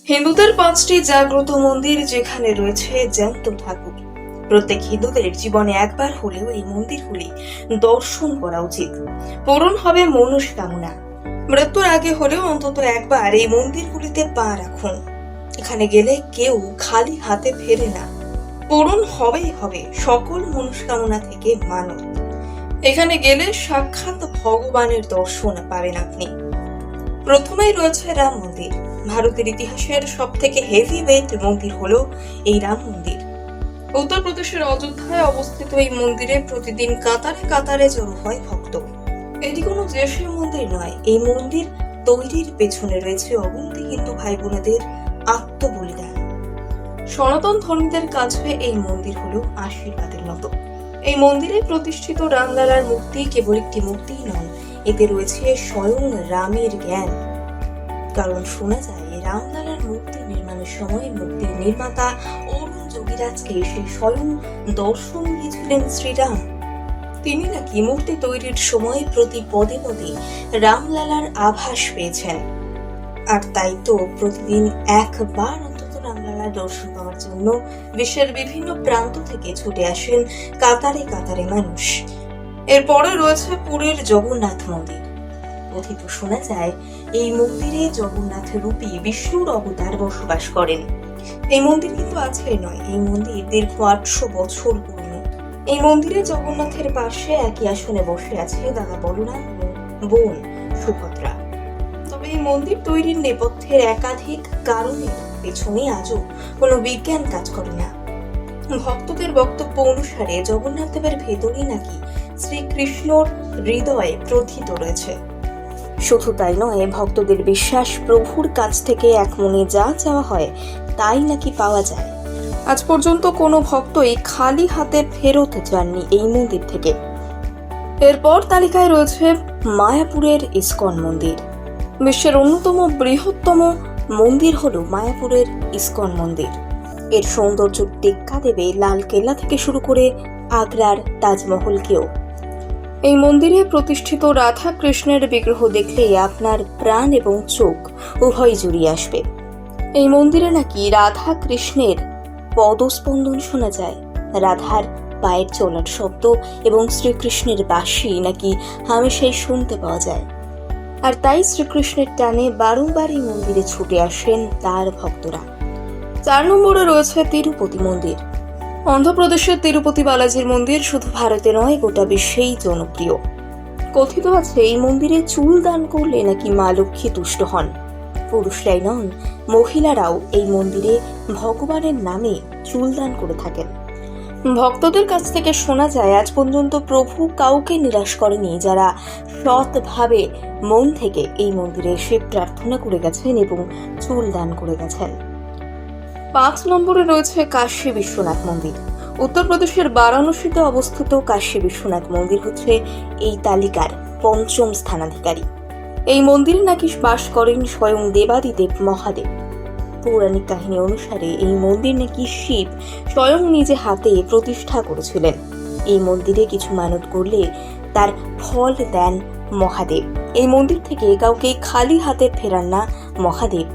হিন্দুদের 5টি জাগ্রত মন্দির, যেখানে রয়েছে জ্যান্ত ঠাকুর। প্রত্যেক হিন্দুদের জীবনে একবার হলেও এই মন্দিরগুলি দর্শন করা উচিত। পূরণ হবে মনস্কামনা। মৃত্যুর আগে হলেও অন্তত একবার এই মন্দিরগুলিতে পা রাখুন। এখানে গেলে কেউ খালি হাতে ফেরে না, পূরণ হবেই হবে সকল মনস্কামনা থেকে মানত। এখানে গেলে সাক্ষাৎ ভগবানের দর্শন পাবেন আপনি। প্রথমেই রয়েছে রাম মন্দির। ভারতের ইতিহাসের সব থেকে হেভি ওয়েট মন্দির হলো এই রাম মন্দির। উত্তরপ্রদেশের অযোধ্যায় অবস্থিত এই মন্দিরে প্রতিদিন কাতারে কাতারে জড়ো হয় ভক্ত। এটি কোনো দেশের মন্দির নয়, এই মন্দির তৈরির পেছনে রয়েছে অগুন্তি হিন্দু ভাই বোনেদের আত্মবলিদান। সনাতন ধর্মীদের কাছে এই মন্দির হলো আশীর্বাদের মতো। এই মন্দিরে প্রতিষ্ঠিত রামলালার মূর্তি কেবল একটি মূর্তিই নয়, এতে রয়েছে স্বয়ং রামের জ্ঞান। কারণ শোনা যায় রামলালার মূর্তি নির্মাণের সময় মূর্তির নির্মাতা অরুণ যোগীরাজকে সে স্বয়ং দর্শন দিয়েছিলেন শ্রীরাম। তিনি নাকি মূর্তি তৈরির সময় প্রতি পদে পদে রামলালার আভাস পেয়েছেন। আর তাই তো প্রতিদিন একবার অন্তত রামলালার দর্শন পাওয়ার জন্য বিশ্বের বিভিন্ন প্রান্ত থেকে ছুটে আসেন কাতারে কাতারে মানুষ। এরপরে রয়েছে পুরীর জগন্নাথ মন্দির। কথিত শোনা যায় এই মন্দিরে জগন্নাথ রূপী বিষ্ণুর অবতার বসবাস করেন। এই মন্দির কিন্তু আজকের নয়, এই মন্দির দীর্ঘ 800 বছর পুরনো। এই মন্দিরে জগন্নাথের পাশে একই আসনে বসে আছে দাদা বলরাম ও বোন সুভদ্রা। তবে এই মন্দির তৈরির নেপথ্যের একাধিক কারণের পেছনে আজও কোনো বিজ্ঞান কাজ করে না। ভক্তদের বক্তব্য অনুসারে জগন্নাথ দেবের ভেতরেই নাকি শ্রীকৃষ্ণর হৃদয়ে প্রথিত রয়েছে। শুধু তাই নয়, ভক্তদের বিশ্বাস প্রভুর কাছ থেকে এক মনে যা চাওয়া হয় তাই নাকি পাওয়া যায়। আজ পর্যন্ত কোনো ভক্তই খালি হাতে ফেরত যাননি এই মন্দির থেকে। এরপর তালিকায় রয়েছে মায়াপুরের ইসকন মন্দির। বিশ্বের অন্যতম বৃহত্তম মন্দির হলো মায়াপুরের ইসকন মন্দির। এর সৌন্দর্য টেক্কা দেবে লাল কেল্লা থেকে শুরু করে আগ্রার তাজমহলকেও। এই মন্দিরে প্রতিষ্ঠিত রাধা কৃষ্ণের বিগ্রহ দেখলে আপনার প্রাণ এবং চোখ উভয় জুড়িয়ে আসবে। এই মন্দিরে নাকি রাধা কৃষ্ণের পদস্পন্দন শোনা যায়, রাধার পায়ের চলার শব্দ এবং শ্রীকৃষ্ণের বাঁশি নাকি হামেশাই শুনতে পাওয়া যায়। আর তাই শ্রীকৃষ্ণের টানে বারংবার এই মন্দিরে ছুটে আসেন তার ভক্তরা। 4 নম্বরে রয়েছে তিরুপতি মন্দির। অন্ধ্রপ্রদেশের তিরুপতি বালাজির মন্দির শুধু ভারতে নয়, গোটা বিশ্বেই জনপ্রিয়। কথিত আছে এই মন্দিরে চুল দান করলে নাকি মা লক্ষ্মী তুষ্ট হন। পুরুষরাই নন, মহিলারাও এই মন্দিরে ভগবানের নামে চুল দান করে থাকেন। ভক্তদের কাছ থেকে শোনা যায় আজ পর্যন্ত প্রভু কাউকে নিরাশ করেনি যারা সৎভাবে মন থেকে এই মন্দিরে এসে প্রার্থনা করে গেছেন এবং চুল দান করে গেছেন। 5 নম্বরে রয়েছে কাশী বিশ্বনাথ মন্দির। উত্তরপ্রদেশের বারাণসীতে অবস্থিত কাশী বিশ্বনাথ মন্দির হচ্ছে এই তালিকার 5ম স্থানাধিকারী। এই মন্দিরে নাকি বাস করেন স্বয়ং দেবাদিদেব মহাদেব। পৌরাণিক কাহিনী অনুসারে এই মন্দির নাকি শিব স্বয়ং নিজে হাতে প্রতিষ্ঠা করেছিলেন। এই মন্দিরে কিছু মানত করলে তার ফল দেন মহাদেব। এই মন্দির থেকে কাউকে খালি হাতে ফেরান না মহাদেব।